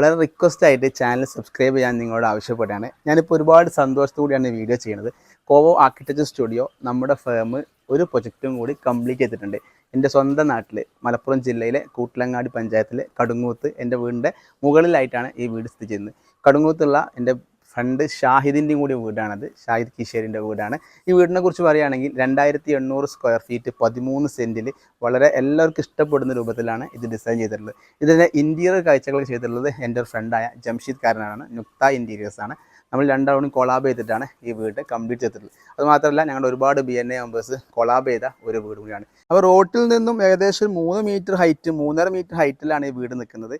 വളരെ റിക്വസ്റ്റ് ആയിട്ട് channel subscribe ചെയ്യാൻ നിങ്ങളോട് ആവശ്യപ്പെടുകയാണ്. ഞാനിപ്പോൾ ഒരുപാട് സന്തോഷത്തോടെയാണ് ഈ വീഡിയോ ചെയ്യുന്നത്. കോവോ ആർക്കിടെക്ചർ സ്റ്റുഡിയോ നമ്മുടെ ഫേം ഒരു പ്രൊജക്റ്റും കൂടി കംപ്ലീറ്റ് ചെയ്തിട്ടുണ്ട്. എൻ്റെ സ്വന്തം നാട്ടിൽ മലപ്പുറം ജില്ലയിലെ കൂട്ടിലങ്ങാടി പഞ്ചായത്തിലെ കടുങ്ങൂത്ത് എൻ്റെ വീടിൻ്റെ മുകളിലായിട്ടാണ് ഈ വീട് സ്ഥിതി ചെയ്യുന്നത്. കടുങ്ങൂത്തുള്ള എൻ്റെ ഫ്രണ്ട് ഷാഹിദിൻ്റെയും കൂടി വീടാണത്. ഷാഹിദ് കിഷേരിൻ്റെ വീടാണ്. ഈ വീടിനെ കുറിച്ച് പറയുകയാണെങ്കിൽ 2800 സ്ക്വയർ ഫീറ്റ് 13 സെൻറ്റിൽ വളരെ എല്ലാവർക്കും ഇഷ്ടപ്പെടുന്ന രൂപത്തിലാണ് ഇത് ഡിസൈൻ ചെയ്തിട്ടുള്ളത്. ഇതിൻ്റെ ഇൻറ്റീരിയർ കാഴ്ചകൾ ചെയ്തിട്ടുള്ളത് എൻ്റെ ഒരു ഫ്രണ്ടായ ജംഷീദ് കാരനാണ്. നുക്ത ഇൻറ്റീരിയേഴ്സാണ്. നമ്മൾ രണ്ടാളും കൊളാബ് ചെയ്തിട്ടാണ് ഈ വീട് കംപ്ലീറ്റ് ചെയ്തിട്ടുള്ളത്. അതുമാത്രമല്ല ഞങ്ങളുടെ ഒരുപാട് BNA മെമ്പേഴ്സ് കൊളാബ് ചെയ്ത ഒരു വീട് കൂടിയാണ്. അപ്പോൾ റോട്ടിൽ നിന്നും ഏകദേശം 3 മീറ്റർ ഹൈറ്റ് 3.5 മീറ്റർ ഹൈറ്റിലാണ് ഈ വീട് നിൽക്കുന്നത്.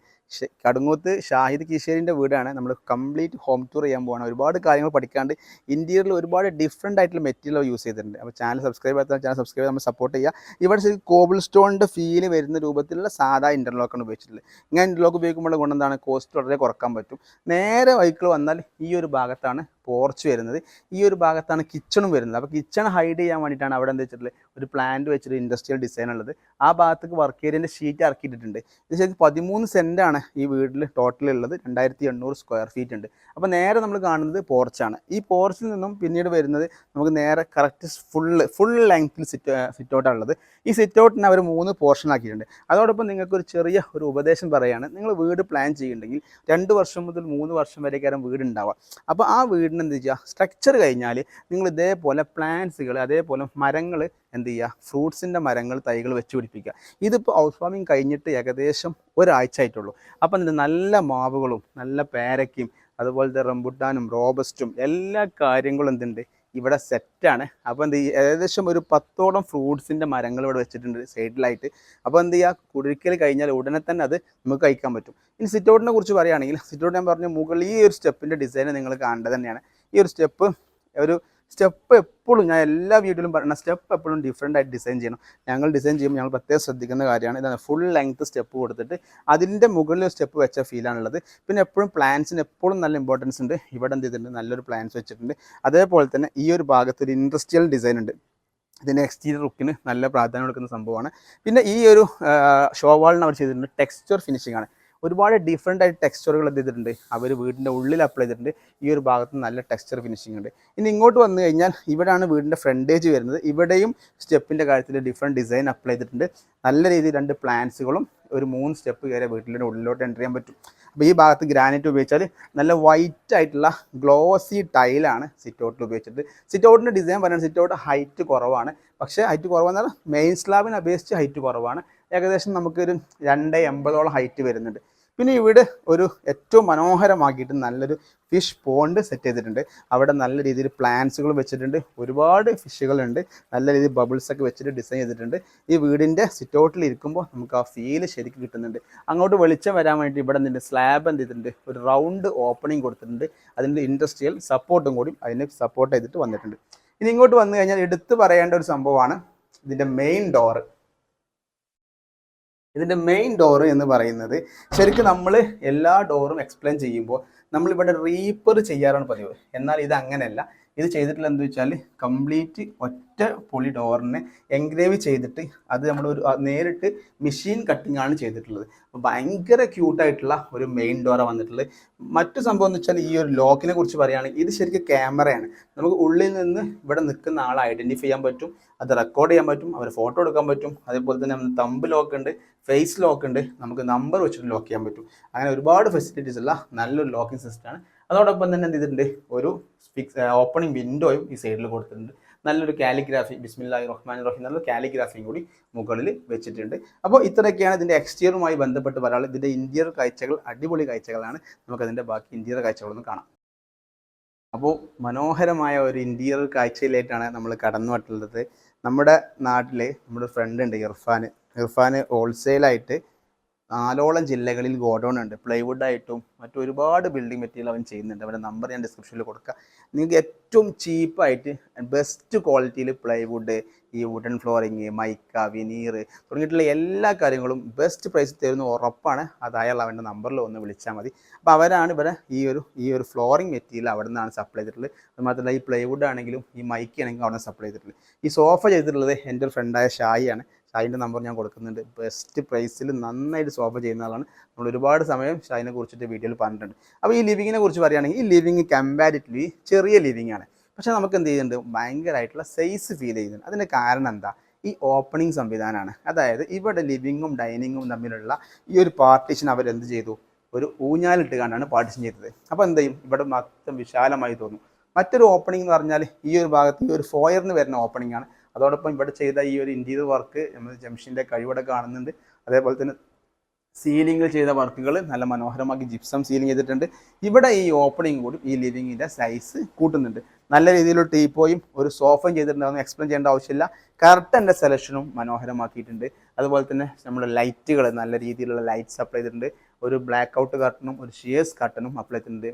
കടുങ്ങൂത്ത് ഷാഹിദ് കിഷേരിൻ്റെ വീടാണ്. നമ്മൾ കംപ്ലീറ്റ് ഹോം ടൂർ ചെയ്യാൻ പോവാണ്. ഒരുപാട് കാര്യങ്ങൾ പഠിക്കാണ്ട് ഇൻറ്റീരിയറിൽ ഒരുപാട് ഡിഫറെൻ്റ് ആയിട്ടുള്ള മെറ്റീരിയൽ യൂസ് ചെയ്തിട്ടുണ്ട്. അപ്പോൾ ചാനൽ സബ്സ്ക്രൈബ് ചെയ്യാത്ത ചാനൽ സബ്സ്ക്രൈബ് ചെയ്ത് നമ്മൾ സപ്പോർട്ട് ചെയ്യുക. ഇവിടെ ശരിക്കും കോബിൾ സ്റ്റോണിൻ്റെ ഫീൽ വരുന്ന രൂപത്തിലുള്ള സാധാ ഇൻ്റർലോക്കാണ് ഉപയോഗിച്ചിട്ടുള്ളത്. ഇങ്ങനെ ഇൻ്റർലോക്ക് ഉപയോഗിക്കുമ്പോൾ ഗുണം എന്താണ്? കോസ്റ്റ് വളരെ കുറക്കാൻ പറ്റും. നേരെ വൈക്കിൾ വന്നാൽ ഈ ഒരു ഭാഗത്താണ് പോർച്ച് വരുന്നത്. ഈ ഒരു ഭാഗത്താണ് കിച്ചണും വരുന്നത്. അപ്പോൾ കിച്ചൺ ഹൈഡ് ചെയ്യാൻ വേണ്ടിയിട്ടാണ് അവിടെ എന്താ വെച്ചിട്ടുള്ളത് ഒരു പ്ലാന്റ് വെച്ചിട്ട് ഇൻഡസ്ട്രിയൽ ഡിസൈൻ ഉള്ളത്. ആ ഭാഗത്തേക്ക് വർക്ക് ഏരിയൻ്റെ ഷീറ്റ് ഇറക്കിയിട്ടുണ്ട്. ഇത് ശരിക്കും 13 സെൻറ്റാണ് ഈ വീട്ടിൽ ടോട്ടൽ ഉള്ളത്. 2800 സ്ക്വയർ ഫീറ്റ് ഉണ്ട്. അപ്പോൾ നേരെ നമ്മൾ കാണുന്നത് പോർച്ചാണ്. ഈ പോർച്ചിൽ നിന്നും പിന്നീട് വരുന്നത് നമുക്ക് നേരെ കറക്റ്റ് ഫുൾ ലെങ്ത്തിൽ സിറ്റ് ഔട്ടാണുള്ളത്. ഈ സിറ്റ് ഔട്ടിന് അവർ 3 പോർഷൻ ആക്കിയിട്ടുണ്ട്. അതോടൊപ്പം നിങ്ങൾക്കൊരു ചെറിയ ഒരു ഉപദേശം പറയുകയാണ്. നിങ്ങൾ വീട് പ്ലാൻ ചെയ്യുന്നുണ്ടെങ്കിൽ 2 വർഷം മുതൽ 3 വർഷം വരെയൊക്കെയാണ് വീട് ഉണ്ടാവുക. അപ്പോൾ ആ വീടിന് എന്ത് ചെയ്യുക, സ്ട്രക്ചർ കഴിഞ്ഞാൽ നിങ്ങൾ ഇതേപോലെ പ്ലാന്റ്സുകൾ അതേപോലെ മരങ്ങൾ എന്ത് ചെയ്യുക, ഫ്രൂട്ട്സിൻ്റെ മരങ്ങൾ തൈകൾ വെച്ച് പിടിപ്പിക്കുക. ഇതിപ്പോൾ ഹൗസ് വാമിങ് കഴിഞ്ഞിട്ട് ഏകദേശം ഒരാഴ്ച ആയിട്ടുള്ളൂ. അപ്പം എന്ത് നല്ല മാവുകളും നല്ല പേരയ്ക്കും അതുപോലത്തെ റംബുട്ടാനും റോബസ്റ്റും എല്ലാ കാര്യങ്ങളും എന്തുണ്ട് ഇവിടെ സെറ്റാണ്. അപ്പോൾ എന്ത് ചെയ്യുക, ഏകദേശം ഒരു 10ഓളം ഫ്രൂട്ട്സിൻ്റെ മരങ്ങൾ ഇവിടെ വെച്ചിട്ടുണ്ട് സൈഡിലായിട്ട്. അപ്പോൾ എന്ത് ചെയ്യുക, കുടിക്കൽ കഴിഞ്ഞാൽ ഉടനെ തന്നെ അത് നമുക്ക് കഴിക്കാൻ പറ്റും. ഇനി സിറ്റ് ഔട്ടിനെ കുറിച്ച് പറയുകയാണെങ്കിൽ സിറ്റ് ഔട്ട് ഞാൻ പറഞ്ഞു മുകളിൽ ഈ ഒരു സ്റ്റെപ്പിൻ്റെ ഡിസൈൻ നിങ്ങൾ കാണേണ്ടത് തന്നെയാണ്. ഈ ഒരു സ്റ്റെപ്പ് എപ്പോഴും ഞാൻ എല്ലാ വീഡിയോയിലും പറയുന്ന സ്റ്റെപ്പ് എപ്പോഴും ഡിഫറെൻ്റ് ആയിട്ട് ഡിസൈൻ ചെയ്യണം. ഞങ്ങൾ ഡിസൈൻ ചെയ്യുമ്പോൾ ഞങ്ങൾ പ്രത്യേകം ശ്രദ്ധിക്കുന്ന കാര്യമാണ്. ഇതാണ് ഫുൾ ലെങ്ത്ത് സ്റ്റെപ്പ് കൊടുത്തിട്ട് അതിൻ്റെ മുകളിൽ സ്റ്റെപ്പ് വെച്ച ഫീലാണുള്ളത്. പിന്നെ എപ്പോഴും പ്ലാന്റ്സിന് എപ്പോഴും നല്ല ഇമ്പോർട്ടൻസ് ഉണ്ട്. ഇവിടെ എന്ത് ചെയ്തിട്ടുണ്ട്, നല്ലൊരു പ്ലാന്റ്സ് വെച്ചിട്ടുണ്ട്. അതേപോലെ തന്നെ ഈ ഒരു ഭാഗത്ത് ഒരു ഇൻഡസ്ട്രിയൽ ഡിസൈൻ ഉണ്ട്. ഇതിൻ്റെ എക്സ്റ്റീരിയർ ലുക്കിന് നല്ല പ്രാധാന്യം കൊടുക്കുന്ന സംഭവമാണ്. പിന്നെ ഈ ഒരു ഷോ വാളിന് അവർ ചെയ്തിട്ടുണ്ട് ടെക്സ്ചർ ഫിനിഷിംഗ് ആണ്. ഒരുപാട് ഡിഫറെൻ്റ് ആയിട്ട് ടെക്സ്ചറുകൾ എന്ത് ചെയ്തിട്ടുണ്ട്, അവർ വീടിൻ്റെ ഉള്ളിൽ അപ്ലൈ ചെയ്തിട്ടുണ്ട്. ഈ ഒരു ഭാഗത്ത് നല്ല ടെക്സ്ചർ ഫിനിഷിംഗ് ഉണ്ട്. ഇനി ഇങ്ങോട്ട് വന്നു കഴിഞ്ഞാൽ ഇവിടെയാണ് വീടിൻ്റെ ഫ്രണ്ടേജ് വരുന്നത്. ഇവിടെയും സ്റ്റെപ്പിൻ്റെ കാര്യത്തിൽ ഡിഫറെൻറ്റ് ഡിസൈൻ അപ്ലൈ ചെയ്തിട്ടുണ്ട്. നല്ല രീതിയിൽ 2 പ്ലാന്റ്സുകളും ഒരു 3 സ്റ്റെപ്പ് കയറിയ വീട്ടിൻ്റെ ഉള്ളിലോട്ട് എൻ്റർ ചെയ്യാൻ പറ്റും. അപ്പോൾ ഈ ഭാഗത്ത് ഗ്രാനൈറ്റ് ഉപയോഗിച്ചാൽ നല്ല വൈറ്റ് ആയിട്ടുള്ള ഗ്ലോസി ടൈലാണ് സിറ്റ് ഔട്ടിൽ ഉപയോഗിച്ചിട്ട്. സിറ്റ് ഔട്ടിൻ്റെ ഡിസൈൻ പറയുന്നത് സിറ്റ് ഔട്ട് ഹൈറ്റ് കുറവാണ്. പക്ഷേ ഹൈറ്റ് കുറവെന്നാൽ മെയിൻ സ്ലാബിനെ അപേക്ഷിച്ച് ഹൈറ്റ് കുറവാണ്. ഏകദേശം നമുക്കൊരു 2.80 ഹൈറ്റ് വരുന്നുണ്ട്. പിന്നെ ഇവിടെ ഒരു ഏറ്റവും മനോഹരമാക്കിയിട്ട് നല്ലൊരു ഫിഷ് പോണ്ട് സെറ്റ് ചെയ്തിട്ടുണ്ട്. അവിടെ നല്ല രീതിയിൽ പ്ലാന്റ്സുകൾ വെച്ചിട്ടുണ്ട്. ഒരുപാട് ഫിഷുകളുണ്ട്. നല്ല രീതിയിൽ ബബിൾസൊക്കെ വെച്ചിട്ട് ഡിസൈൻ ചെയ്തിട്ടുണ്ട്. ഈ വീടിൻ്റെ സിറ്റ് ഔട്ടിൽ ഇരിക്കുമ്പോൾ നമുക്ക് ആ ഫീല് ശരിക്കും കിട്ടുന്നുണ്ട്. അങ്ങോട്ട് വെളിച്ചം വരാൻ വേണ്ടി ഇവിടെ എന്തുണ്ട്, സ്ലാബ് എന്ത് ചെയ്തിട്ടുണ്ട്, ഒരു റൗണ്ട് ഓപ്പണിംഗ് കൊടുത്തിട്ടുണ്ട്. അതിൻ്റെ ഇൻഡസ്ട്രിയൽ സപ്പോർട്ടും കൂടി അതിന് സപ്പോർട്ട് ചെയ്തിട്ട് വന്നിട്ടുണ്ട്. ഇനി ഇങ്ങോട്ട് വന്നു കഴിഞ്ഞാൽ എടുത്തു പറയേണ്ട ഒരു സംഭവമാണ് ഇതിൻ്റെ മെയിൻ ഡോറ്. ഇതിൻ്റെ മെയിൻ ഡോറ് എന്ന് പറയുന്നത് ശരിക്കും നമ്മൾ എല്ലാ ഡോറും എക്സ്പ്ലെയിൻ ചെയ്യുമ്പോൾ നമ്മളിവിടെ റീപ്പർ ചെയ്യാറാണ് പതിവ്. എന്നാൽ ഇത് അങ്ങനെയല്ല. ഇത് ചെയ്തിട്ടുള്ള എന്താ വെച്ചാൽ കംപ്ലീറ്റ് ഒറ്റ പൊളി ഡോറിനെ എൻഗ്രേവ് ചെയ്തിട്ട് അത് നമ്മൾ നേരിട്ട് മെഷീൻ കട്ടിംഗ് ആണ് ചെയ്തിട്ടുള്ളത്. അപ്പോൾ ഭയങ്കര ക്യൂട്ടായിട്ടുള്ള ഒരു മെയിൻ ഡോറാണ് വന്നിട്ടുള്ളത്. മറ്റു സംഭവം എന്ന് വെച്ചാൽ ഈ ഒരു ലോക്കിനെ കുറിച്ച് പറയുകയാണെങ്കിൽ ഇത് ശരിക്കും ക്യാമറയാണ്. നമുക്ക് ഉള്ളിൽ നിന്ന് ഇവിടെ നിൽക്കുന്ന ആളെ ഐഡൻറ്റിഫൈ ചെയ്യാൻ പറ്റും, അത് റെക്കോർഡ് ചെയ്യാൻ പറ്റും, അവർ ഫോട്ടോ എടുക്കാൻ പറ്റും. അതേപോലെ തന്നെ നമ്മൾ തമ്പ് ലോക്ക് ഉണ്ട്, ഫേസ് ലോക്ക് ഉണ്ട്, നമുക്ക് നമ്പർ വെച്ചിട്ട് ലോക്ക് ചെയ്യാൻ പറ്റും. അങ്ങനെ ഒരുപാട് ഫെസിലിറ്റീസ് ഉള്ള നല്ലൊരു ലോക്കിംഗ് സിസ്റ്റമാണ്. അതോടൊപ്പം തന്നെ എന്ത് ചെയ്തിട്ടുണ്ട്, ഒരു ഓപ്പണിംഗ് വിൻഡോയും ഈ സൈഡിൽ കൊടുത്തിട്ടുണ്ട്. നല്ലൊരു കാലിഗ്രാഫി ബിസ്മില്ലാഹിർ റഹ്മാനിർ റഹീം എന്നുള്ള കാലിഗ്രാഫിയും കൂടി മുകളിൽ വെച്ചിട്ടുണ്ട്. അപ്പോൾ ഇത്രയൊക്കെയാണ് ഇതിൻ്റെ എക്സ്റ്റീരിയറുമായി ബന്ധപ്പെട്ട് പറയാനുള്ളത്. ഇതിൻ്റെ ഇൻറ്റീരിയർ കാഴ്ചകൾ അടിപൊളി കാഴ്ചകളാണ്. നമുക്കതിൻ്റെ ബാക്കി ഇൻറ്റീരിയർ കാഴ്ചകളൊന്ന് കാണാം. അപ്പോൾ മനോഹരമായ ഒരു ഇൻറ്റീരിയർ കാഴ്ചയിലേക്കാണ് നമ്മൾ കടന്നു വട്ടുള്ളത്. നമ്മുടെ നാട്ടിൽ നമ്മുടെ ഫ്രണ്ട് ഉണ്ട് ഇർഫാൻ ഹോൾസെയിലായിട്ട് 4ഓളം ജില്ലകളിൽ ഗോഡൗൺ ഉണ്ട്. പ്ലൈവുഡായിട്ടും മറ്റൊരുപാട് ബിൽഡിംഗ് മെറ്റീരിയൽ അവൻ ചെയ്യുന്നുണ്ട്. അവൻ്റെ നമ്പർ ഞാൻ ഡിസ്ക്രിപ്ഷനിൽ കൊടുക്കുക. നിങ്ങൾക്ക് ഏറ്റവും ചീപ്പായിട്ട് ബെസ്റ്റ് ക്വാളിറ്റിയിൽ പ്ലൈവുഡ്, ഈ വുഡൻ ഫ്ലോറിങ്, മൈക്ക, വിനീർ തുടങ്ങിയിട്ടുള്ള എല്ലാ കാര്യങ്ങളും ബെസ്റ്റ് പ്രൈസിൽ തരുന്ന ഉറപ്പാണ്. അതായത് അവൻ്റെ നമ്പറിൽ ഒന്ന് വിളിച്ചാൽ മതി. അപ്പോൾ അവരാണ് ഇവിടെ ഈ ഒരു ഫ്ലോറിങ് മെറ്റീരിയൽ അവിടെ നിന്നാണ് സപ്ലൈ ചെയ്തിട്ടുള്ളത്. അതുമാത്രമല്ല ഈ പ്ലൈവുഡ് ആണെങ്കിലും ഈ മൈക്ക് ആണെങ്കിലും അവിടെ നിന്ന് സപ്ലൈ ചെയ്തിട്ടുള്ളത്. ഈ സോഫ ചെയ്തിട്ടുള്ളത് എൻ്റെ ഒരു ഫ്രണ്ടായ ഷായിയാണ്. ഷാഹിൻ്റെ നമ്പർ ഞാൻ കൊടുക്കുന്നുണ്ട്. ബെസ്റ്റ് പ്രൈസിൽ നന്നായിട്ട് സോഫ ചെയ്യുന്ന ആളാണ്. നമ്മൾ ഒരുപാട് സമയം ഷാഹിനെ കുറിച്ചിട്ട് വീഡിയോയിൽ പറഞ്ഞിട്ടുണ്ട്. അപ്പോൾ ഈ ലിവിങ്ങിനെ കുറിച്ച് പറയുകയാണെങ്കിൽ ഈ ലിവിങ് കമ്പാരിറ്റീവ്ലി ചെറിയ ലിവിങ് ആണ്. പക്ഷേ നമുക്ക് എന്ത് ചെയ്യുന്നുണ്ട്, ഭയങ്കരമായിട്ടുള്ള സൈസ് ഫീൽ ചെയ്യുന്നുണ്ട്. അതിൻ്റെ കാരണം എന്താ, ഈ ഓപ്പണിംഗ് സംവിധാനമാണ്. അതായത് ഇവിടെ ലിവിങ്ങും ഡൈനിങ്ങും തമ്മിലുള്ള ഈ ഒരു പാർട്ടീഷൻ അവരെന്ത് ചെയ്തു, ഒരു ഊഞ്ഞാലിട്ട് കണ്ടാണ് പാർട്ടീഷൻ ചെയ്തത്. അപ്പോൾ എന്ത് ചെയ്യും, ഇവിടെ മൊത്തം വിശാലമായി തോന്നും. മറ്റൊരു ഓപ്പണിംഗ് എന്ന് പറഞ്ഞാൽ ഈ ഒരു ഭാഗത്ത് ഈ ഒരു ഫോയറിന് വരുന്ന ഓപ്പണിംഗ് ആണ്. അതോടൊപ്പം ഇവിടെ ചെയ്ത ഈ ഒരു ഇൻറ്റീരിയർ വർക്ക് നമ്മൾ ജംഷിൻ്റെ കഴിവിടെ കാണുന്നുണ്ട്. അതേപോലെ തന്നെ സീലിംഗ് ചെയ്ത വർക്കുകൾ നല്ല മനോഹരമാക്കി ജിപ്സം സീലിംഗ് ചെയ്തിട്ടുണ്ട്. ഇവിടെ ഈ ഓപ്പണിംഗ് കൂടി ഈ ലിവിങ്ങിൻ്റെ സൈസ് കൂട്ടുന്നുണ്ട്. നല്ല രീതിയിലുള്ള ടീപ്പോയും ഒരു സോഫയും ചെയ്തിട്ടുണ്ടാകുന്ന എക്സ്പ്ലെയിൻ ചെയ്യേണ്ട ആവശ്യമില്ല. കർട്ടൻ്റെ സെലക്ഷനും മനോഹരമാക്കിയിട്ടുണ്ട്. അതുപോലെ തന്നെ നമ്മുടെ ലൈറ്റുകൾ നല്ല രീതിയിലുള്ള ലൈറ്റ്സ് അപ്ലൈ ചെയ്തിട്ടുണ്ട്. ഒരു ബ്ലാക്ക് ഔട്ട് കർട്ടനും ഒരു ഷിയേഴ്സ് കർട്ടനും അപ്ലൈ ചെയ്തിട്ടുണ്ട്.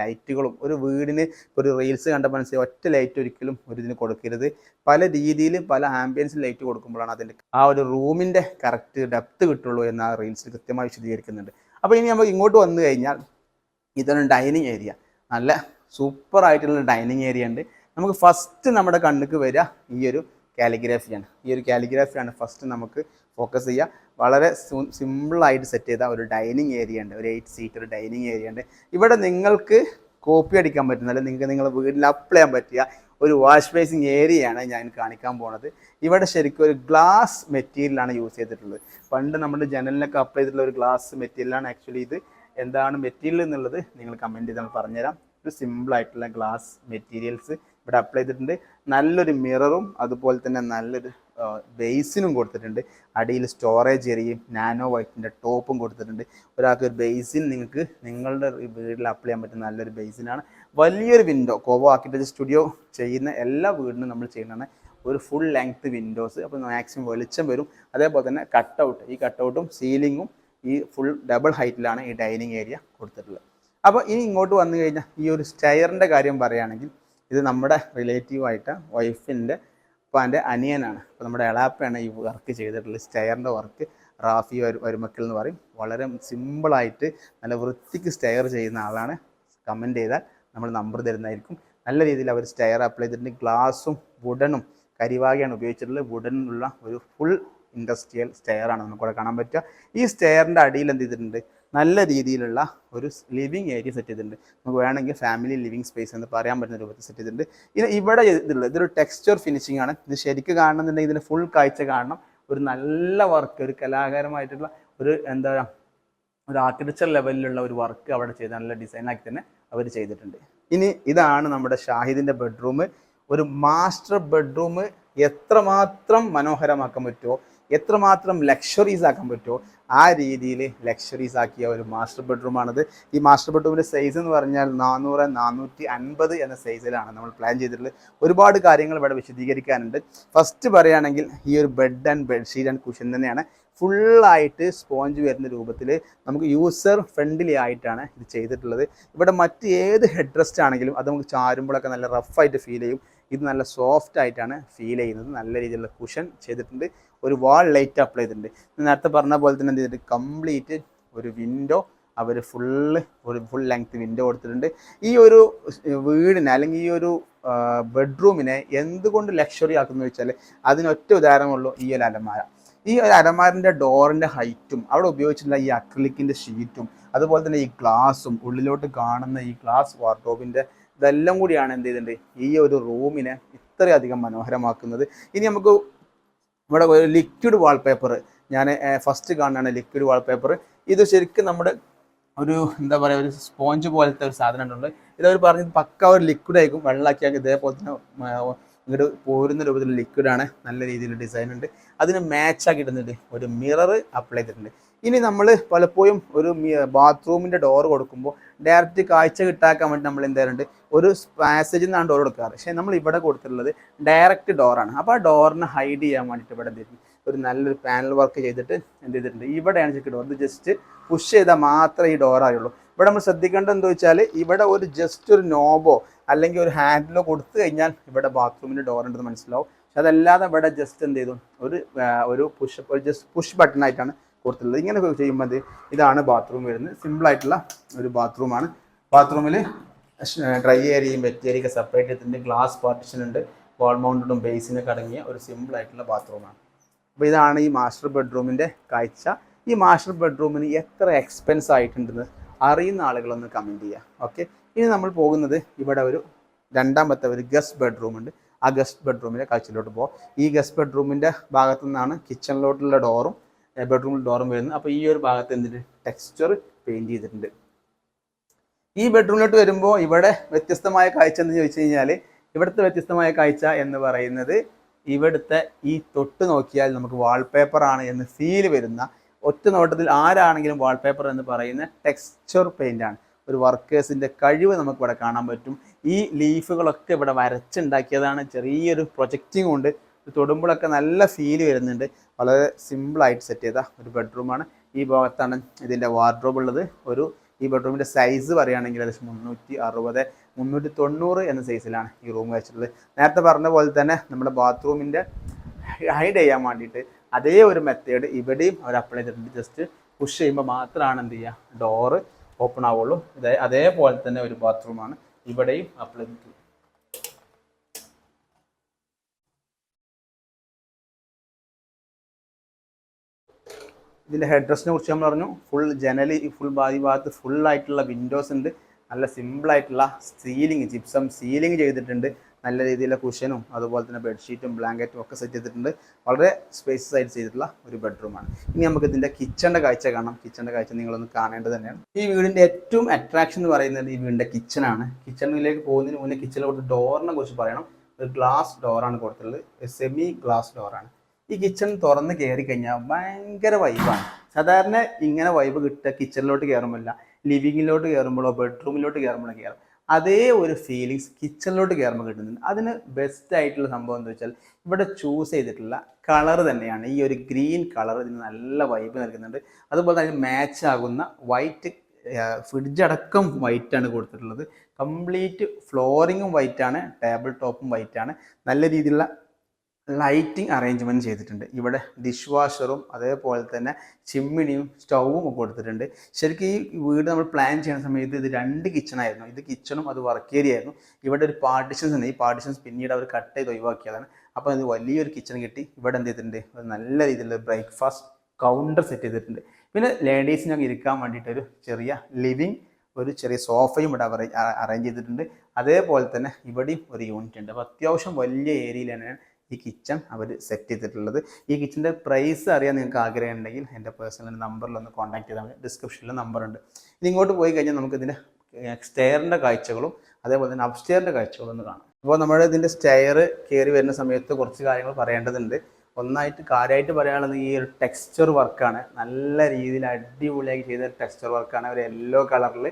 ലൈറ്റുകളും ഒരു വീടിന് ഒരു റീൽസ് കണ്ട മനസ്സിലായി ഒറ്റ ലൈറ്റ് ഒരിക്കലും ഒരു ഇതിന് കൊടുക്കരുത്. പല രീതിയിൽ പല ആംബിയൻസിൽ ലൈറ്റ് കൊടുക്കുമ്പോഴാണ് അതിൻ്റെ ആ ഒരു റൂമിൻ്റെ കറക്റ്റ് ഡെപ്ത് കിട്ടുള്ളൂ എന്ന് ആ റീൽസിൽ കൃത്യമായി വിശദീകരിക്കുന്നുണ്ട്. അപ്പോൾ ഇനി നമുക്ക് ഇങ്ങോട്ട് വന്നു കഴിഞ്ഞാൽ ഇതാണ് ഡൈനിങ് ഏരിയ. നല്ല സൂപ്പർ ആയിട്ടുള്ള ഡൈനിങ് ഏരിയ ഉണ്ട്. നമുക്ക് ഫസ്റ്റ് നമ്മുടെ കണ്ണിക്ക് വരിക ഈ ഒരു കാലിഗ്രാഫിയാണ്. ഈ ഒരു കാലിഗ്രാഫിയാണ് ഫസ്റ്റ് നമുക്ക് ഫോക്കസ് ചെയ്യുക. വളരെ സിമ്പിളായിട്ട് സെറ്റ് ചെയ്ത ഒരു ഡൈനിങ് ഏരിയ ഉണ്ട്. ഒരു 8 സീറ്റർ ഡൈനിങ് ഏരിയ ഉണ്ട്. ഇവിടെ നിങ്ങൾക്ക് കോപ്പി അടിക്കാൻ പറ്റുന്ന, അല്ലെങ്കിൽ നിങ്ങൾക്ക് നിങ്ങളുടെ വീട്ടിൽ അപ്ലൈ ചെയ്യാൻ പറ്റിയ ഒരു വാഷ് ബേസിങ് ഏരിയയാണ് ഞാൻ കാണിക്കാൻ പോകുന്നത്. ഇവിടെ ശരിക്കും ഒരു ഗ്ലാസ് മെറ്റീരിയലാണ് യൂസ് ചെയ്തിട്ടുള്ളത്. പണ്ട് നമ്മുടെ ജനലിനൊക്കെ അപ്ലൈ ചെയ്തിട്ടുള്ള ഒരു ഗ്ലാസ് മെറ്റീരിയലാണ്. ആക്ച്വലി ഇത് എന്താണ് മെറ്റീരിയൽ എന്നുള്ളത് നിങ്ങൾ കമൻറ്റ് ചെയ്താൽ പറഞ്ഞുതരാം. ഒരു സിമ്പിളായിട്ടുള്ള ഗ്ലാസ് മെറ്റീരിയൽസ് ഇവിടെ അപ്ലൈ ചെയ്തിട്ടുണ്ട്. നല്ലൊരു മിററും അതുപോലെ തന്നെ നല്ലൊരു ബേസിനും കൊടുത്തിട്ടുണ്ട്. അടിയിൽ സ്റ്റോറേജ് ഏരിയയും നാനോ വൈറ്റിൻ്റെ ടോപ്പും കൊടുത്തിട്ടുണ്ട്. ഒരാൾക്ക് ഒരു ബേസിൻ നിങ്ങൾക്ക് നിങ്ങളുടെ വീട്ടിൽ അപ്ലൈ ചെയ്യാൻ പറ്റുന്ന നല്ലൊരു ബേസിനാണ്. വലിയൊരു വിൻഡോ, കോവോ ആർക്കിടെക്ചർ സ്റ്റുഡിയോ ചെയ്യുന്ന എല്ലാ വീടിനും നമ്മൾ ചെയ്യുന്നതാണ് ഒരു ഫുൾ ലെങ്ത് വിൻഡോസ്. അപ്പോൾ മാക്സിമം വെളിച്ചം വരും. അതേപോലെ തന്നെ കട്ടൗട്ട്, ഈ കട്ടൗട്ടും സീലിങ്ങും ഈ ഫുൾ ഡബിൾ ഹൈറ്റിലാണ് ഈ ഡൈനിങ് ഏരിയ കൊടുത്തിട്ടുള്ളത്. അപ്പോൾ ഇനി ഇങ്ങോട്ട് വന്നു കഴിഞ്ഞാൽ ഈ ഒരു സ്റ്റെയറിൻ്റെ കാര്യം പറയുകയാണെങ്കിൽ ഇത് നമ്മുടെ റിലേറ്റീവായിട്ട് വൈഫിൻ്റെ ഉപ്പാൻ്റെ അനിയനാണ്. അപ്പോൾ നമ്മുടെ എളാപ്പയാണ് ഈ വർക്ക് ചെയ്തിട്ടുള്ളത്. സ്റ്റെയറിൻ്റെ വർക്ക് റാഫി വരുമക്കൽ എന്ന് പറയും. വളരെ സിമ്പിളായിട്ട് നല്ല വൃത്തിക്ക് സ്റ്റെയർ ചെയ്യുന്ന ആളാണ്. കമൻറ്റ് ചെയ്താൽ നമ്മൾ നമ്പർ തരുന്നതായിരിക്കും. നല്ല രീതിയിൽ അവർ സ്റ്റെയർ അപ്ലൈ ചെയ്തിട്ടുണ്ട്. ഗ്ലാസും വുഡനും കരിവാകയാണ് ഉപയോഗിച്ചിട്ടുള്ളത്. വുഡനുള്ള ഒരു ഫുൾ ഇൻഡസ്ട്രിയൽ സ്റ്റെയറാണ് നമുക്കിവിടെ കാണാൻ പറ്റുക. ഈ സ്റ്റെയറിൻ്റെ അടിയിൽ എന്ത് ചെയ്തിട്ടുണ്ട്, നല്ല രീതിയിലുള്ള ഒരു ലിവിങ് ഏരിയ സെറ്റ് ചെയ്തിട്ടുണ്ട്. നമുക്ക് വേണമെങ്കിൽ ഫാമിലി ലിവിങ് സ്പേസ് എന്ന് പറയാൻ പറ്റുന്ന രൂപത്തിൽ സെറ്റ് ചെയ്തിട്ടുണ്ട്. ഇവിടെ ചെയ്തിട്ടുള്ളത് ഇതൊരു ടെക്സ്ചർ ഫിനിഷിംഗ് ആണ്. ഇത് ശരിക്കും കാണണമെന്നുണ്ടെങ്കിൽ ഇതിൻ്റെ ഫുൾ കാഴ്ച കാണണം. ഒരു നല്ല വർക്ക്, ഒരു കലാകാരമായിട്ടുള്ള ഒരു എന്താ പറയുക, ഒരു ആർക്കിടെക്ചർ ലെവലിലുള്ള ഒരു വർക്ക് അവിടെ ചെയ്ത് നല്ല ഡിസൈനാക്കി തന്നെ അവർ ചെയ്തിട്ടുണ്ട്. ഇനി ഇതാണ് നമ്മുടെ ഷാഹിദിൻ്റെ ബെഡ്റൂം. ഒരു മാസ്റ്റർ ബെഡ്റൂം എത്രമാത്രം മനോഹരമാക്കാൻ പറ്റുമോ, എത്രമാത്രം ലക്ഷറീസ് ആക്കാൻ പറ്റുമോ ആ രീതിയിൽ ലക്ഷറീസ് ആക്കിയ ഒരു മാസ്റ്റർ ബെഡ്റൂമാണിത്. ഈ മാസ്റ്റർ ബെഡ്റൂമിൻ്റെ സൈസ് എന്ന് പറഞ്ഞാൽ 400-450 എന്ന സൈസിലാണ് നമ്മൾ പ്ലാൻ ചെയ്തിട്ടുള്ളത്. ഒരുപാട് കാര്യങ്ങൾ ഇവിടെ വിശദീകരിക്കാനുണ്ട്. ഫസ്റ്റ് പറയുകയാണെങ്കിൽ ഈ ഒരു ബെഡ്ഷീറ്റ് ആൻഡ് കുഷൻ തന്നെയാണ് ഫുള്ളായിട്ട് സ്പോഞ്ച് വരുന്ന രൂപത്തിൽ നമുക്ക് യൂസർ ഫ്രണ്ട്ലി ആയിട്ടാണ് ഇത് ചെയ്തിട്ടുള്ളത്. ഇവിടെ മറ്റ് ഏത് ഹെഡ് റെസ്റ്റ് ആണെങ്കിലും അത് നമുക്ക് ചാരുമ്പോഴൊക്കെ നല്ല റഫായിട്ട് ഫീൽ ചെയ്യും. ഇത് നല്ല സോഫ്റ്റ് ആയിട്ടാണ് ഫീൽ ചെയ്യുന്നത്. നല്ല രീതിയിലുള്ള കുഷൻ ചെയ്തിട്ടുണ്ട്. ഒരു വാൾ ലൈറ്റ് അപ്ലൈ ചെയ്തിട്ടുണ്ട്. നേരത്തെ പറഞ്ഞ പോലെ തന്നെ എന്ത് ചെയ്തിട്ട് കംപ്ലീറ്റ് ഒരു വിൻഡോ അവർ ഫുൾ ലെങ്ത് വിൻഡോ കൊടുത്തിട്ടുണ്ട്. ഈ ഒരു വീടിനെ അല്ലെങ്കിൽ ഈ ഒരു ബെഡ്റൂമിനെ എന്തുകൊണ്ട് ലക്ഷറി ആക്കുന്നു വെച്ചാൽ അതിനൊറ്റ ഉദാഹരണമുള്ളൂ ഈ ഒരു അലമാര. ഈ ഒരു അലമാരിൻ്റെ ഡോറിൻ്റെ ഹൈറ്റും അവിടെ ഉപയോഗിച്ചിട്ടുള്ള ഈ അക്രിലിക്കിൻ്റെ ഷീറ്റും അതുപോലെ തന്നെ ഈ ഗ്ലാസും ഉള്ളിലോട്ട് കാണുന്ന ഈ ഗ്ലാസ് വാർഡ്രോബിൻ്റെ ഇതെല്ലാം കൂടിയാണ് എന്ത് ചെയ്തിട്ടുണ്ട് ഈ ഒരു റൂമിനെ ഇത്രയധികം മനോഹരമാക്കുന്നത്. ഇനി നമുക്ക് ഇവിടെ ഒരു ലിക്വിഡ് വാൾപേപ്പർ ഞാൻ ഫസ്റ്റ് കാണുന്നതാണ് ലിക്വിഡ് വാൾപേപ്പർ. ഇത് ശരിക്കും നമ്മുടെ ഒരു എന്താ പറയുക, ഒരു സ്പോഞ്ച് പോലത്തെ ഒരു സാധനം ഉണ്ട്. ഇതവർ പറഞ്ഞത് പക്ക ഒരു ലിക്വിഡ് ആയിരിക്കും, വെള്ളമാക്കിയാൽ ഇതേപോലെ തന്നെ ഇങ്ങോട്ട് പോരുന്ന രൂപത്തിൽ ലിക്വിഡാണ്. നല്ല രീതിയിൽ ഡിസൈൻ ഉണ്ട്. അതിന് മാച്ച് ആക്കിയിട്ടുണ്ട്. ഒരു മിറർ അപ്ലൈ ചെയ്തിട്ടുണ്ട്. ഇനി നമ്മൾ പലപ്പോഴും ഒരു ബാത്റൂമിൻ്റെ ഡോർ കൊടുക്കുമ്പോൾ ഡയറക്റ്റ് കാഴ്ച കിട്ടാക്കാൻ വേണ്ടി നമ്മൾ എന്ത് ചെയ്യാറുണ്ട്, ഒരു പാസേജിൽ നിന്നാണ് ഡോർ കൊടുക്കാറ്. പക്ഷേ നമ്മൾ ഇവിടെ കൊടുത്തിട്ടുള്ളത് ഡയറക്റ്റ് ഡോറാണ്. അപ്പോൾ ആ ഡോറിനെ ഹൈഡ് ചെയ്യാൻ വേണ്ടിയിട്ട് ഇവിടെ എന്ത് ഒരു നല്ലൊരു പാനൽ വർക്ക് ചെയ്തിട്ട് എന്ത് ചെയ്തിട്ടുണ്ട്, ഇവിടെയാണ് ശരിക്കും ഡോർ. ഇത് ജസ്റ്റ് പുഷ് ചെയ്താൽ മാത്രമേ ഈ ഡോറായുള്ളൂ. ഇവിടെ നമ്മൾ ശ്രദ്ധിക്കേണ്ടത് എന്താ വെച്ചാൽ ഇവിടെ ഒരു ജസ്റ്റ് ഒരു നോബോ അല്ലെങ്കിൽ ഒരു ഹാൻഡിലോ കൊടുത്തു കഴിഞ്ഞാൽ ഇവിടെ ബാത്റൂമിൻ്റെ ഡോർ ഉണ്ടെന്ന് മനസ്സിലാവും. പക്ഷെ അതല്ലാതെ ഇവിടെ ജസ്റ്റ് എന്ത് ചെയ്തു ഒരു പുഷ് ബട്ടണായിട്ടാണ് കൊടുത്തുള്ളത്. ഇങ്ങനെ ചെയ്യുമ്പോൾ ഇതാണ് ബാത്റൂം വരുന്നത്. സിമ്പിളായിട്ടുള്ള ഒരു ബാത്റൂമാണ്. ബാത്റൂമിൽ ഡ്രൈ ഏരിയയും വെറ്റ് ഏരിയയൊക്കെ സെപ്പറേറ്റ് ചെയ്തിട്ടുണ്ട്. ഗ്ലാസ് പാർട്ടിഷൻ ഉണ്ട്. വാൾ മൗണ്ടഡും ബേസിനൊക്കെ അടങ്ങിയ ഒരു സിമ്പിളായിട്ടുള്ള ബാത്റൂമാണ്. അപ്പോൾ ഇതാണ് ഈ മാസ്റ്റർ ബെഡ്റൂമിൻ്റെ കാഴ്ച. ഈ മാസ്റ്റർ ബെഡ്റൂമിന് എത്ര എക്സ്പെൻസ് ആയിട്ടുണ്ടെന്ന് അറിയുന്ന ആളുകളൊന്ന് കമൻറ്റ് ചെയ്യുക. ഓക്കെ, ഇനി നമ്മൾ പോകുന്നത് ഇവിടെ ഒരു രണ്ടാമത്തെ ഒരു ഗസ്റ്റ് ബെഡ്റൂം ഉണ്ട്. ആ ഗസ്റ്റ് ബെഡ്റൂമിൻ്റെ കാഴ്ചയിലോട്ട് പോകാം. ഈ ഗസ്റ്റ് ബെഡ്റൂമിൻ്റെ ഭാഗത്തു നിന്നാണ് കിച്ചണിലോട്ടുള്ള ഡോറും ബെഡ്റൂമിൽ ഡോറും വരുന്നത്. അപ്പോൾ ഈ ഒരു ഭാഗത്ത് എന്തിട്ട് ടെക്സ്ചർ പെയിൻറ്റ് ചെയ്തിട്ടുണ്ട്. ഈ ബെഡ്റൂമിലോട്ട് വരുമ്പോൾ ഇവിടെ വ്യത്യസ്തമായ കാഴ്ച എന്ന് ചോദിച്ചു കഴിഞ്ഞാൽ, ഇവിടുത്തെ വ്യത്യസ്തമായ കാഴ്ച എന്ന് പറയുന്നത് ഇവിടുത്തെ ഈ തൊട്ട് നോക്കിയാൽ നമുക്ക് വാൾപേപ്പർ ആണ് എന്ന് ഫീൽ വരുന്ന, ഒറ്റ നോട്ടത്തിൽ ആരാണെങ്കിലും വാൾപേപ്പർ എന്ന് പറയുന്ന ടെക്സ്ചർ പെയിൻ്റ് ആണ്. ഒരു വർക്കേഴ്സിൻ്റെ കഴിവ് നമുക്ക് ഇവിടെ കാണാൻ പറ്റും. ഈ ലീഫുകളൊക്കെ ഇവിടെ വരച്ചുണ്ടാക്കിയതാണ്. ചെറിയൊരു പ്രൊജക്റ്റിംഗ് ഉണ്ട്. തൊടുമ്പോഴൊക്കെ നല്ല ഫീൽ വരുന്നുണ്ട്. വളരെ സിമ്പിളായിട്ട് സെറ്റ് ചെയ്ത ഒരു ബെഡ്റൂമാണ്. ഈ ഭാഗത്താണ് ഇതിൻ്റെ വാർഡ്രോബ് ഉള്ളത്. ഈ ബെഡ്റൂമിൻ്റെ സൈസ് പറയുകയാണെങ്കിൽ ഏകദേശം 360 390 എന്ന സൈസിലാണ് ഈ റൂം വെച്ചിട്ടുള്ളത്. നേരത്തെ പറഞ്ഞ പോലെ തന്നെ നമ്മുടെ ബാത്റൂമിൻ്റെ ഹൈഡ് ചെയ്യാൻ വേണ്ടിയിട്ട് അതേ ഒരു മെത്തേഡ് ഇവിടെയും അവർ അപ്ലൈ ചെയ്തിട്ടുണ്ട്. ജസ്റ്റ് പുഷ് ചെയ്യുമ്പോൾ മാത്രമാണ് എന്ത് ചെയ്യുക, ഡോറ് ഓപ്പൺ ആവുള്ളൂ. അതേപോലെ തന്നെ ഒരു ബാത്റൂമാണ് ഇവിടെയും അപ്ലൈ ചെയ്തിട്ടുള്ളത്. ഇതിൻ്റെ ഹെഡ് റെസ്റ്റിനെ കുറിച്ച് നമ്മൾ പറഞ്ഞു. ഫുൾ ജനൽ, ഫുൾ ഭാഗത്ത് ഫുള്ളായിട്ടുള്ള വിൻഡോസ് ഉണ്ട്. നല്ല സിമ്പിളായിട്ടുള്ള സീലിംഗ്, ജിപ്സം സീലിംഗ് ചെയ്തിട്ടുണ്ട്. നല്ല രീതിയിലുള്ള കുഷനും അതുപോലെ തന്നെ ബെഡ്ഷീറ്റും ബ്ലാങ്കറ്റും ഒക്കെ സെറ്റ് ചെയ്തിട്ടുണ്ട്. വളരെ സ്പേസസ് ആയിട്ട് ചെയ്തിട്ടുള്ള ഒരു ബെഡ്റൂമാണ്. ഇനി നമുക്ക് ഇതിൻ്റെ കിച്ചണിൻ്റെ കാഴ്ച കാണാം. കിച്ചണിൻ്റെ കാഴ്ച നിങ്ങളൊന്ന് കാണേണ്ടത് തന്നെയാണ്. ഈ വീടിൻ്റെ ഏറ്റവും അട്രാക്ഷൻ എന്ന് പറയുന്നത് ഈ വീടിൻ്റെ കിച്ചണാണ്. കിച്ചണിലേക്ക് പോകുന്നതിന് മുന്നേ കിച്ചണിലോട്ട് ഡോറിനെ കുറിച്ച് പറയണം. ഒരു ഗ്ലാസ് ഡോറാണ് കൊടുത്തിട്ടുള്ളത്. സെമി ഗ്ലാസ് ഡോറാണ്. ഈ കിച്ചൺ തുറന്ന് കയറി കഴിഞ്ഞാൽ ഭയങ്കര വൈബാണ്. സാധാരണ ഇങ്ങനെ വൈബ് കിട്ടുക കിച്ചണിലോട്ട് കയറുമ്പോഴല്ല, ലിവിങ്ങിലോട്ട് കയറുമ്പോഴോ ബെഡ്റൂമിലോട്ട് കയറുമ്പോഴോ കയറും. അതേ ഒരു ഫീലിങ്സ് കിച്ചണിലോട്ട് കയറുമ്പോൾ കിട്ടുന്നുണ്ട്. അതിന് ബെസ്റ്റ് ആയിട്ടുള്ള സംഭവം എന്താ വെച്ചാൽ ഇവിടെ ചൂസ് ചെയ്തിട്ടുള്ള കളർ തന്നെയാണ്. ഈ ഒരു ഗ്രീൻ കളർ ഇതിന് നല്ല വൈബ് നൽകുന്നുണ്ട്. അതുപോലെ തന്നെ മാച്ച് ആകുന്ന വൈറ്റ്, ഫ്രിഡ്ജ് അടക്കം വൈറ്റാണ് കൊടുത്തിട്ടുള്ളത്. കംപ്ലീറ്റ് ഫ്ലോറിങ്ങും വൈറ്റാണ്, ടേബിൾ ടോപ്പും വൈറ്റാണ്. നല്ല രീതിയിലുള്ള ലൈറ്റിംഗ് അറേഞ്ച്മെൻറ്റ് ചെയ്തിട്ടുണ്ട്. ഇവിടെ ഡിഷ് വാഷറും അതേപോലെ തന്നെ ചിമ്മിനിയും സ്റ്റൗവും ഒക്കെ കൊടുത്തിട്ടുണ്ട്. ശരിക്കും ഈ വീട് നമ്മൾ പ്ലാൻ ചെയ്യുന്ന സമയത്ത് ഇത് 2 കിച്ചണായിരുന്നു. ഇത് കിച്ചണും അത് വർക്ക് ഏരിയ ആയിരുന്നു. ഇവിടെ ഒരു പാർട്ടീഷൻസ് ഉണ്ട്. ഈ പാർട്ടീഷൻസ് പിന്നീട് അവർ കട്ട് ചെയ്ത് ഒഴിവാക്കിയതാണ്. അപ്പോൾ അത് വലിയൊരു കിച്ചൺ കിട്ടി. ഇവിടെ എന്ത് ചെയ്തിട്ടുണ്ട്, നല്ല രീതിയിലുള്ള ബ്രേക്ക്ഫാസ്റ്റ് കൗണ്ടർ സെറ്റ് ചെയ്തിട്ടുണ്ട്. പിന്നെ ലേഡീസിനൊക്കെ ഇരിക്കാൻ വേണ്ടിയിട്ട് ഒരു ചെറിയ ലിവിങ്, ഒരു ചെറിയ സോഫയും ഇവിടെ അറേഞ്ച് ചെയ്തിട്ടുണ്ട്. അതേപോലെ തന്നെ ഇവിടെയും ഒരു യൂണിറ്റ് ഉണ്ട്. അപ്പോൾ അത്യാവശ്യം വലിയ ഏരിയയിലാണ് ഈ കിച്ചൺ അവർ സെറ്റ് ചെയ്തിട്ടുള്ളത്. ഈ കിച്ചൻ്റെ പ്രൈസ് അറിയാൻ നിങ്ങൾക്ക് ആഗ്രഹം ഉണ്ടെങ്കിൽ എൻ്റെ പേഴ്സണൽ നമ്പറിലൊന്ന് കോൺടാക്ട് ചെയ്താൽ മതി. ഡിസ്ക്രിപ്ഷനിൽ നമ്പറുണ്ട്. ഇനി ഇങ്ങോട്ട് പോയി കഴിഞ്ഞാൽ നമുക്ക് ഇതിൻ്റെ സ്റ്റെയറിൻ്റെ കാഴ്ചകളും അതേപോലെ തന്നെ അപ്സ്റ്റെയറിൻ്റെ കാഴ്ചകളും ഒന്ന് കാണാം. അപ്പോൾ നമ്മുടെ ഇതിൻ്റെ സ്റ്റെയർ കയറി വരുന്ന സമയത്ത് കുറച്ച് കാര്യങ്ങൾ പറയേണ്ടതുണ്ട്. ഒന്നായിട്ട് കാര്യമായിട്ട് പറയാനുള്ളത് ഈ ഒരു ടെക്സ്ചർ വർക്കാണ്. നല്ല രീതിയിൽ അടിപൊളിയാക്കി ചെയ്ത ടെക്സ്ചർ വർക്കാണ്. ഒരു യെല്ലോ കളറിൽ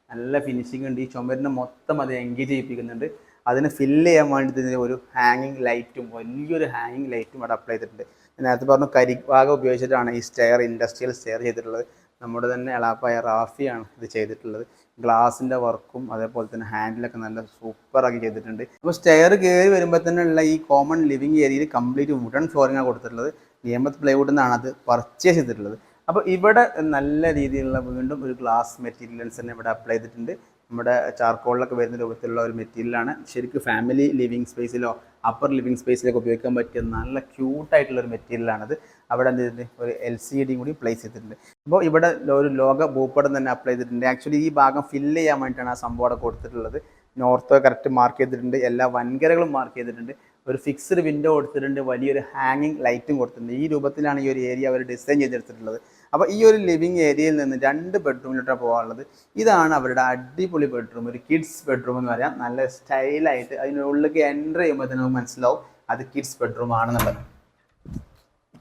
നല്ല ഫിനിഷിംഗ് ഉണ്ട്. ഈ ചുമരിനെ മൊത്തം അത് എൻഗേജ് ചെയ്യിപ്പിക്കുന്നുണ്ട്. അതിന് ഫില്ല് ചെയ്യാൻ വേണ്ടി ഒരു ഹാങ്ങിങ് ലൈറ്റും, വലിയൊരു ഹാങ്ങിങ് ലൈറ്റും അവിടെ അപ്ലൈ ചെയ്തിട്ടുണ്ട്. നേരത്തെ പറഞ്ഞു കരിഭാഗം ഉപയോഗിച്ചിട്ടാണ് ഈ സ്റ്റെയർ, ഇൻഡസ്ട്രിയൽ സ്റ്റെയർ ചെയ്തിട്ടുള്ളത്. നമ്മുടെ തന്നെ എളാപ്പായ റാഫിയാണ് ഇത് ചെയ്തിട്ടുള്ളത്. ഗ്ലാസിൻ്റെ വർക്കും അതേപോലെ തന്നെ ഹാൻഡിലൊക്കെ നല്ല സൂപ്പറാക്കി ചെയ്തിട്ടുണ്ട്. അപ്പോൾ സ്റ്റെയർ കയറി വരുമ്പോൾ തന്നെ ഉള്ള ഈ കോമൺ ലിവിങ് ഏരിയയിൽ കംപ്ലീറ്റ് വുഡൻ ഫ്ലോറിങ്ങാണ് കൊടുത്തിട്ടുള്ളത്. നിയമത്ത് പ്ലൈവുഡ് നിന്നാണ് അത് പർച്ചേസ് ചെയ്തിട്ടുള്ളത്. അപ്പോൾ ഇവിടെ നല്ല രീതിയിലുള്ള വീണ്ടും ഒരു ഗ്ലാസ് മെറ്റീരിയൽസ് തന്നെ ഇവിടെ അപ്ലൈ ചെയ്തിട്ടുണ്ട്. നമ്മുടെ ചാർക്കോളിലൊക്കെ വരുന്ന രൂപത്തിലുള്ള ഒരു മെറ്റീരിയലാണ്. ശരിക്കും ഫാമിലി ലിവിങ് സ്പേസിലോ അപ്പർ ലിവിങ് സ്പേസിലൊക്കെ ഉപയോഗിക്കാൻ പറ്റിയ നല്ല ക്യൂട്ടായിട്ടുള്ളൊരു മെറ്റീരിയലാണത്. അവിടെ എന്ത് ചെയ്തിട്ടുണ്ട്, ഒരു LCD കൂടി പ്ലേസ് ചെയ്തിട്ടുണ്ട്. അപ്പോൾ ഇവിടെ ഒരു ലോഗോ ഭൂപടം തന്നെ അപ്ലൈ ചെയ്തിട്ടുണ്ട്. ആക്ച്വലി ഈ ഭാഗം ഫില്ല് ചെയ്യാൻ വേണ്ടിയിട്ടാണ് ആ സംഭവം അവിടെ കൊടുത്തിട്ടുള്ളത്. നോർത്ത് കറക്റ്റ് മാർക്ക് ചെയ്തിട്ടുണ്ട്. എല്ലാ വൻകരകളും മാർക്ക് ചെയ്തിട്ടുണ്ട്. ഒരു ഫിക്സ്ഡ് വിൻഡോ കൊടുത്തിട്ടുണ്ട്. വലിയൊരു ഹാങ്ങിങ് ലൈറ്റും കൊടുത്തിട്ടുണ്ട്. ഈ രൂപത്തിലാണ് ഈ ഒരു ഏരിയ അവർ ഡിസൈൻ ചെയ്തെടുത്തിട്ടുള്ളത്. അപ്പോൾ ഈ ഒരു ലിവിങ് ഏരിയയിൽ നിന്ന് 2 ബെഡ്റൂമിലോട്ടാണ് പോകാനുള്ളത്. ഇതാണ് അവരുടെ അടിപൊളി ബെഡ്റൂം. ഒരു കിഡ്സ് ബെഡ്റൂം എന്ന് പറയാം. നല്ല സ്റ്റൈലായിട്ട് അതിനുള്ളിലേക്ക് എൻ്റർ ചെയ്യുമ്പോൾ തന്നെ നമുക്ക് മനസ്സിലാവും അത് കിഡ്സ് ബെഡ്റൂം ആണെന്നുള്ളത്.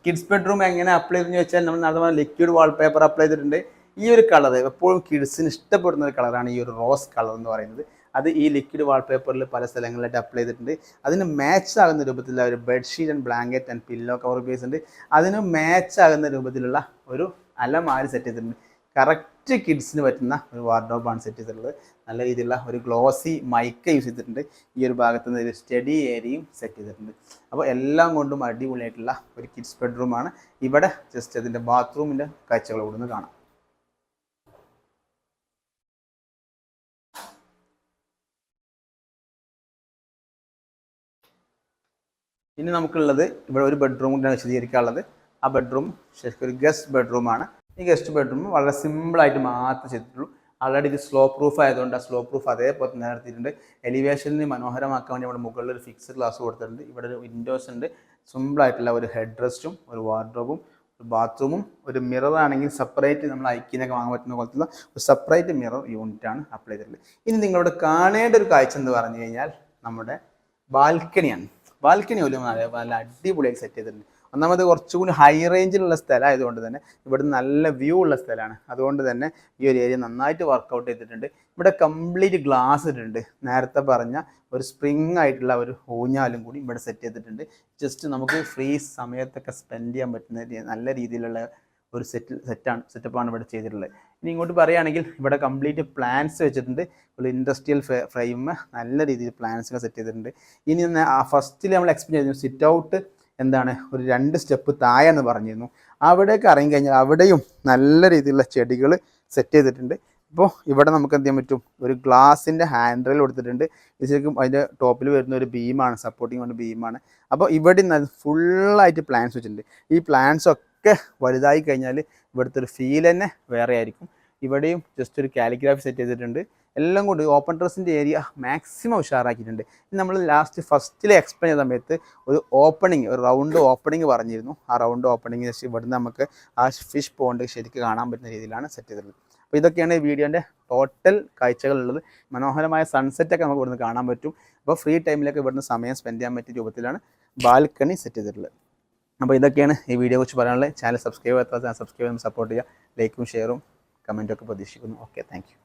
കിഡ്സ് ബെഡ്റൂം എങ്ങനെ അപ്ലൈ ചെയ്തെന്ന് വെച്ചാൽ നമ്മൾ അതുപോലെ ലിക്വിഡ് വാൾപേപ്പർ അപ്ലൈ ചെയ്തിട്ടുണ്ട്. ഈ ഒരു കളർ എപ്പോഴും കിഡ്സിന് ഇഷ്ടപ്പെടുന്ന ഒരു കളറാണ് ഈ ഒരു റോസ് കളർ എന്ന് പറയുന്നത്. അത് ഈ ലിക്വിഡ് വാൾപേപ്പറിൽ പല സ്ഥലങ്ങളിലായിട്ട് അപ്ലൈ ചെയ്തിട്ടുണ്ട്. അതിന് മാച്ച് ആകുന്ന രൂപത്തിലുള്ള ഒരു bedsheet and blanket and pillow cover base ഉണ്ട്. അതിന് മാച്ച് ആകുന്ന രൂപത്തിലുള്ള ഒരു അലമാരി സെറ്റ് ചെയ്തിട്ടുണ്ട്. കറക്റ്റ് കിഡ്സിന് പറ്റുന്ന ഒരു വാർഡ്രോബാണ് സെറ്റ് ചെയ്തിട്ടുള്ളത്. നല്ല രീതിയിലുള്ള ഒരു ഗ്ലോസി മൈക്ക യൂസ് ചെയ്തിട്ടുണ്ട്. ഈ ഒരു ഭാഗത്ത് നിന്ന് ഒരു സ്റ്റഡി ഏരിയയും സെറ്റ് ചെയ്തിട്ടുണ്ട്. അപ്പോൾ എല്ലാം കൊണ്ടും അടിപൊളിയായിട്ടുള്ള ഒരു കിഡ്സ് ബെഡ്റൂമാണ്. ഇവിടെ ജസ്റ്റ് അതിൻ്റെ ബാത്റൂമിൻ്റെ കാഴ്ചകൾ കൂടുന്നത് കാണാം. ഇനി നമുക്കുള്ളത് ഇവിടെ ഒരു ബെഡ്റൂം കൂടിയാണ് വിശദീകരിക്കാനുള്ളത്. ആ ബെഡ്റൂം ശരിക്കും ഒരു ഗസ്റ്റ് ബെഡ്റൂമാണ്. ഈ ഗസ്റ്റ് ബെഡ്റൂം വളരെ സിമ്പിളായിട്ട് മാത്രമേ ചെയ്തിട്ടുള്ളൂ. ആൾറെഡി ഇത് സ്ലോ പ്രൂഫ് ആയതുകൊണ്ട് ആ സ്ലോ പ്രൂഫ് അതേപോലെ തന്നെ നടത്തിയിട്ടുണ്ട്. എലിവേഷനിൽ മനോഹരമാക്കാൻ വേണ്ടി ഇവിടെ മുകളിൽ ഒരു ഫിക്സ്ഡ് ഗ്ലാസ് കൊടുത്തിട്ടുണ്ട്. ഇവിടെ ഒരു വിൻഡോസ് ഉണ്ട്. സിമ്പിളായിട്ടുള്ള ഒരു ഹെഡ് റെസ്റ്റും ഒരു വാർഡ്രോബും ഒരു ബാത്റൂമും ഒരു മിറർ ആണെങ്കിൽ സെപ്പറേറ്റ് നമ്മൾ ഐക്കിനൊക്കെ വാങ്ങാൻ പറ്റുന്ന പോലത്തുള്ള ഒരു സെപ്പറേറ്റ് മിറർ യൂണിറ്റാണ് അപ്ലൈ ചെയ്തിട്ടുള്ളത്. ഇനി നിങ്ങളോട് കാണേണ്ട ഒരു കാഴ്ച എന്ന് പറഞ്ഞു കഴിഞ്ഞാൽ നമ്മുടെ ബാൽക്കണിയാണ്. ബാൽക്കണി പോലും നല്ല അടിപൊളിയായി സെറ്റ് ചെയ്തിട്ടുണ്ട്. ഒന്നാമത് കുറച്ചുകൂടി ഹൈ റേഞ്ചിലുള്ള സ്ഥലമായതുകൊണ്ട് തന്നെ ഇവിടെ നല്ല വ്യൂ ഉള്ള സ്ഥലമാണ്. അതുകൊണ്ട് തന്നെ ഈ ഒരു ഏരിയ നന്നായിട്ട് വർക്കൗട്ട് ചെയ്തിട്ടുണ്ട്. ഇവിടെ കംപ്ലീറ്റ് ഗ്ലാസ് ഇട്ടിട്ടുണ്ട്. നേരത്തെ പറഞ്ഞ ഒരു സ്പ്രിങ് ആയിട്ടുള്ള ഒരു ഊഞ്ഞാലും കൂടി ഇവിടെ സെറ്റ് ചെയ്തിട്ടുണ്ട്. ജസ്റ്റ് നമുക്ക് ഫ്രീ സമയത്തൊക്കെ സ്പെൻഡ് ചെയ്യാൻ പറ്റുന്ന നല്ല രീതിയിലുള്ള ഒരു സെറ്റപ്പാണ് ഇവിടെ ചെയ്തിട്ടുള്ളത്. ഇനി ഇങ്ങോട്ട് പറയുകയാണെങ്കിൽ ഇവിടെ കംപ്ലീറ്റ് പ്ലാന്റ്സ് വെച്ചിട്ടുണ്ട്. ഒരു ഇൻഡസ്ട്രിയൽ ഫ്രെയിം നല്ല രീതിയിൽ പ്ലാന്റ്സൊക്കെ സെറ്റ് ചെയ്തിട്ടുണ്ട്. ഇനി ഫസ്റ്റിൽ നമ്മൾ എക്സ്പ്ലെയിൻ ചെയ്തു സിറ്റ് ഔട്ട് എന്താണ് ഒരു 2 സ്റ്റെപ്പ് താഴെ എന്ന് പറഞ്ഞിരുന്നു. അവിടേക്ക് ഇറങ്ങിക്കഴിഞ്ഞാൽ അവിടെയും നല്ല രീതിയിലുള്ള ചെടികൾ സെറ്റ് ചെയ്തിട്ടുണ്ട്. ഇപ്പോൾ ഇവിടെ നമുക്ക് എന്ത് ചെയ്യാൻ പറ്റും, ഒരു ഗ്ലാസിൻ്റെ ഹാൻഡിൽ കൊടുത്തിട്ടുണ്ട്. ഇത് ശരിക്കും അതിൻ്റെ ടോപ്പിൽ വരുന്ന ഒരു ബീമാണ്, സപ്പോർട്ടിങ് കൊണ്ട് ബീമാണ്. അപ്പോൾ ഇവിടെ ഫുള്ളായിട്ട് പ്ലാന്റ്സ് വെച്ചിട്ടുണ്ട്. ഈ പ്ലാന്റ്സ് ഒക്കെ വലുതായി കഴിഞ്ഞാൽ ഇവിടുത്തെ ഒരു ഫീൽ തന്നെ വേറെ ആയിരിക്കും. ഇവിടെയും ജസ്റ്റ് ഒരു കാലിഗ്രാഫി സെറ്റ് ചെയ്തിട്ടുണ്ട്. എല്ലാം കൊണ്ട് ഓപ്പൺ ടെറസിൻ്റെ ഏരിയ മാക്സിമം ഉഷാറാക്കിയിട്ടുണ്ട്. നമ്മൾ ഫസ്റ്റിൽ എക്സ്പ്ലെയിൻ ചെയ്ത സമയത്ത് ഒരു റൗണ്ട് ഓപ്പണിങ് പറഞ്ഞിരുന്നു. ആ റൗണ്ട് ഓപ്പണിങ് ജസ്റ്റ് ഇവിടുന്ന് നമുക്ക് ആ ഫിഷ് പോണ്ട് ശരിക്കും കാണാൻ പറ്റുന്ന രീതിയിലാണ് സെറ്റ് ചെയ്തിട്ടുള്ളത്. അപ്പോൾ ഇതൊക്കെയാണ് ഈ വീഡിയോൻ്റെ ടോട്ടൽ കാഴ്ചകളുള്ളത്. മനോഹരമായ സൺസെറ്റൊക്കെ നമുക്ക് ഇവിടുന്ന് കാണാൻ പറ്റും. അപ്പോൾ ഫ്രീ ടൈമിലൊക്കെ ഇവിടുന്ന് സമയം സ്പെൻഡ് ചെയ്യാൻ പറ്റിയ രൂപത്തിലാണ് ബാൽക്കണി സെറ്റ് ചെയ്തിട്ടുള്ളത്. അപ്പോൾ ഇതൊക്കെയാണ് ഈ വീഡിയോ കുറിച്ച് പറയാനുള്ളത്. ചാനൽ സബ്സ്ക്രൈബ് ചെയ്യാത്ത സബ്സ്ക്രൈബ് ചെയ്ത് സപ്പോർട്ട് ചെയ്യുക. ലൈക്കും ഷെയറും കമൻറ്റൊക്കെ പ്രതീക്ഷിക്കുന്നു. Okay, thank you.